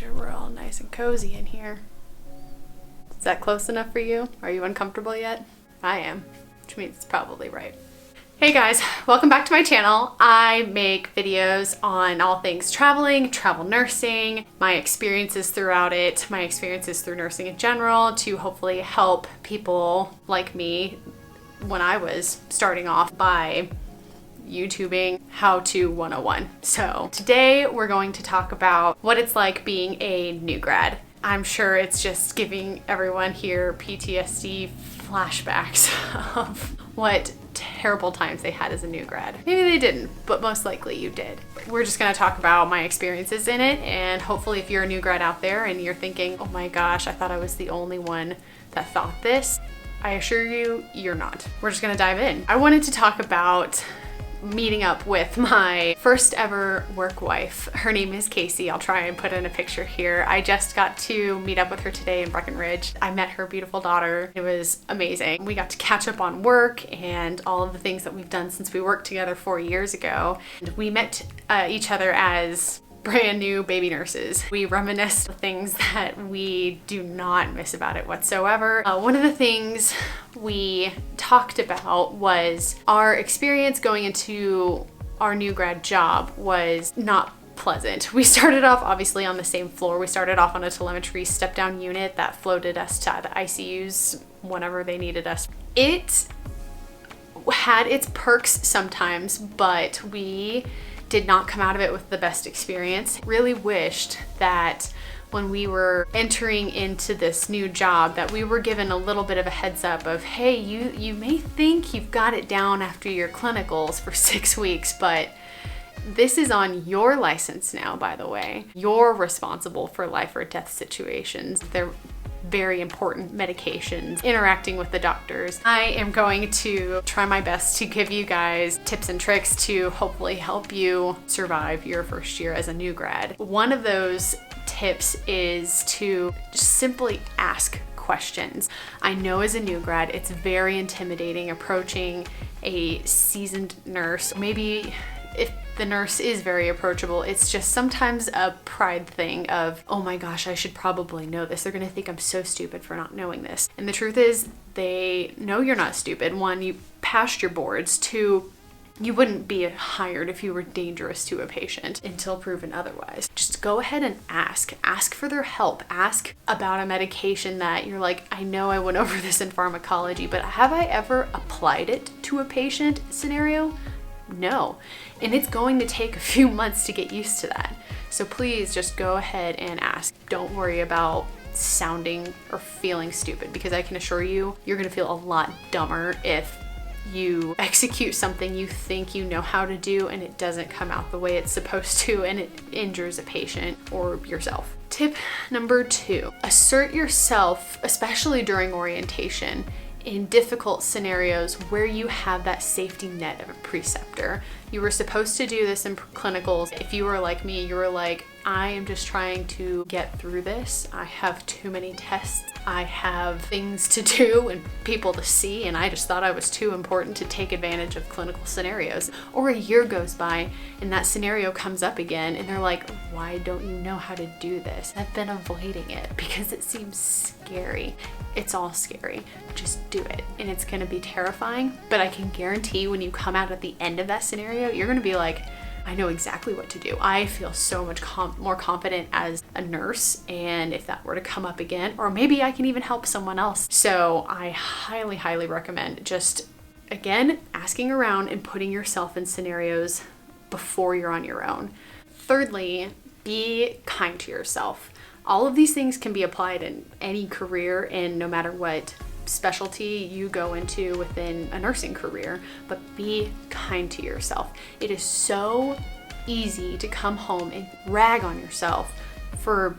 sure we're all nice and cozy in here. Is that close enough for you? Are you uncomfortable yet? I am, which means it's probably right. Hey guys, welcome back to my channel. I make videos on all things traveling, travel nursing, my experiences throughout it, my experiences through nursing in general, to hopefully help people like me when I was starting off by YouTubing How To 101. So today we're going to talk about what it's like being a new grad. I'm sure it's just giving everyone here PTSD flashbacks of what terrible times they had as a new grad. Maybe they didn't, but most likely you did. We're just gonna talk about my experiences in it, and hopefully if you're a new grad out there and you're thinking, oh my gosh, I thought I was the only one that thought this, I assure you, you're not. We're just gonna dive in. I wanted to talk about meeting up with my first ever work wife. Her name is Casey. I'll try and put in a picture here. I just got to meet up with her today in Breckenridge. I met her beautiful daughter. It was amazing. We got to catch up on work and all of the things that we've done since we worked together 4 years ago. And we met each other as brand new baby nurses. We reminisced the things that we do not miss about it whatsoever. One of the things we talked about was our experience going into our new grad job was not pleasant. We started off obviously on the same floor. We started off on a telemetry step-down unit that floated us to the ICUs whenever they needed us. It had its perks sometimes, but we did not come out of it with the best experience. Really wished that when we were entering into this new job that we were given a little bit of a heads up of, hey, you may think you've got it down after your clinicals for 6 weeks, but this is on your license now, by the way. You're responsible for life or death situations. They're very important medications, interacting with the doctors. I am going to try my best to give you guys tips and tricks to hopefully help you survive your first year as a new grad. One of those tips is to just simply ask questions. I know as a new grad, it's very intimidating approaching a seasoned nurse. Maybe if the nurse is very approachable, it's just sometimes a pride thing of, oh my gosh, I should probably know this. They're gonna think I'm so stupid for not knowing this. And the truth is, they know you're not stupid. One, you passed your boards. Two, you wouldn't be hired if you were dangerous to a patient until proven otherwise. Just go ahead and ask. Ask for their help. Ask about a medication that you're like, I know I went over this in pharmacology, but have I ever applied it to a patient scenario? No. And it's going to take a few months to get used to that. So please just go ahead and ask. Don't worry about sounding or feeling stupid, because I can assure you, you're going to feel a lot dumber if you execute something you think you know how to do and it doesn't come out the way it's supposed to and it injures a patient or yourself. Tip number 2, assert yourself, especially during orientation, in difficult scenarios where you have that safety net of a preceptor. You were supposed to do this in clinicals. If you were like me, you were like, I am just trying to get through this. I have too many tests. I have things to do and people to see, and I just thought I was too important to take advantage of clinical scenarios. Or a year goes by and that scenario comes up again and they're like, why don't you know how to do this? I've been avoiding it because it seems scary. It's all scary. Just do it. And it's gonna be terrifying, but I can guarantee when you come out at the end of that scenario, you're gonna be like, I know exactly what to do. I feel so much more confident as a nurse, and if that were to come up again, or maybe I can even help someone else. So I highly, highly recommend just, again, asking around and putting yourself in scenarios before you're on your own. Thirdly, be kind to yourself. All of these things can be applied in any career and no matter what specialty you go into within a nursing career, but be kind to yourself. It is so easy to come home and rag on yourself for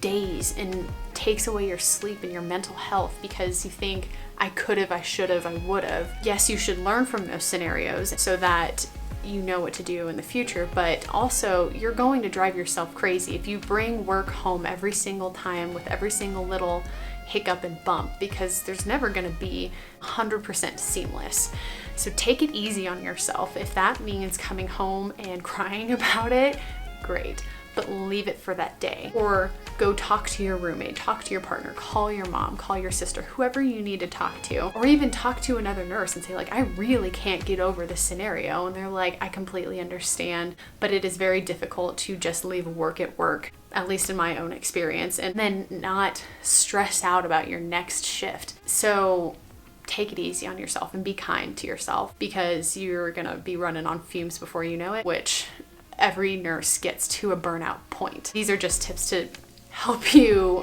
days and takes away your sleep and your mental health because you think, I could have, I should have, I would have. Yes, you should learn from those scenarios so that you know what to do in the future, but also you're going to drive yourself crazy if you bring work home every single time with every single little hiccup and bump, because there's never going to be 100% seamless. So take it easy on yourself. If that means coming home and crying about it, great. but leave it for that day. Or go talk to your roommate, talk to your partner, call your mom, call your sister, whoever you need to talk to, or even talk to another nurse and say like, I really can't get over this scenario. And they're like, I completely understand, but it is very difficult to just leave work at work, at least in my own experience, and then not stress out about your next shift. So take it easy on yourself and be kind to yourself, because you're gonna be running on fumes before you know it, which every nurse gets to a burnout point. These are just tips to help you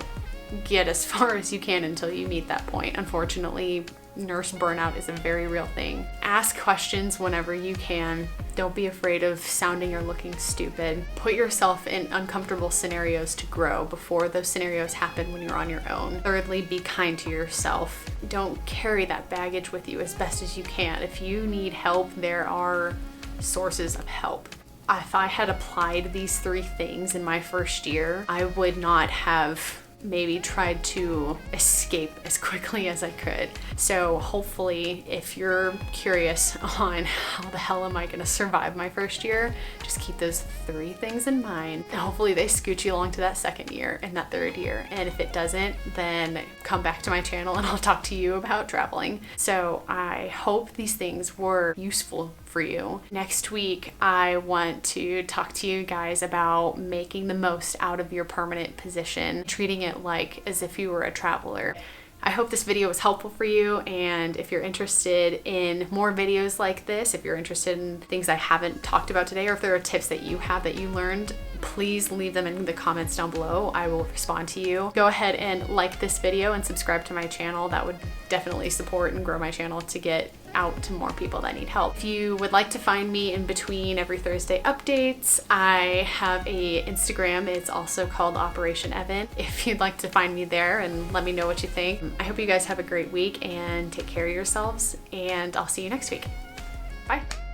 get as far as you can until you meet that point. Unfortunately, nurse burnout is a very real thing. Ask questions whenever you can. Don't be afraid of sounding or looking stupid. Put yourself in uncomfortable scenarios to grow before those scenarios happen when you're on your own. Thirdly, be kind to yourself. Don't carry that baggage with you as best as you can. If you need help, there are sources of help. If I had applied these 3 things in my first year, I would not have maybe tried to escape as quickly as I could. So hopefully, if you're curious on how the hell am I gonna survive my first year, just keep those 3 things in mind. And hopefully they scoot you along to that second year and that third year. And if it doesn't, then come back to my channel and I'll talk to you about traveling. So I hope these things were useful for you. Next week, I want to talk to you guys about making the most out of your permanent position, treating it like as if you were a traveler. I hope this video was helpful for you, and if you're interested in more videos like this, if you're interested in things I haven't talked about today, or if there are tips that you have that you learned, please leave them in the comments down below. I will respond to you. Go ahead and like this video and subscribe to my channel. That would definitely support and grow my channel to get out to more people that need help. If you would like to find me in between every Thursday updates, I have a Instagram. It's also called Operation Evan. If you'd like to find me there and let me know what you think. I hope you guys have a great week and take care of yourselves, and I'll see you next week. Bye.